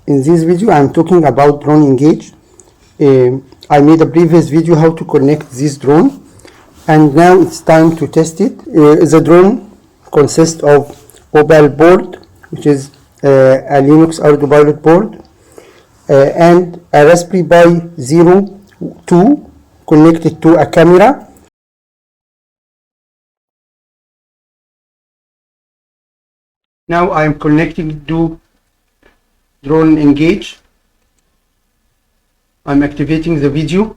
In this video I'm talking about DroneEngage. I made a previous video how to connect this drone, and now it's time to test it. The drone consists of Opal board, which is a Linux Ardupilot board, and a Raspberry Pi 02 connected to a camera. Now I am connecting to DroneEngage. I'm activating the video.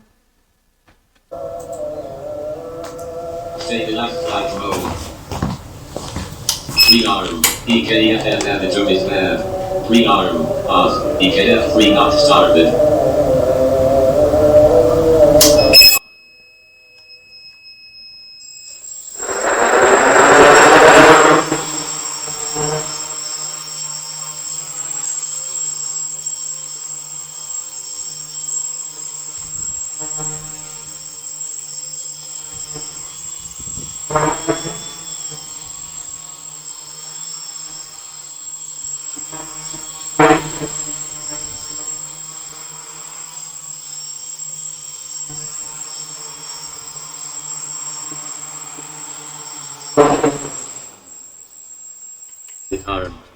Take left flight mode. Rearm. EKFF amateur is there. Rearm. Off. EKF 3 not started. Arm.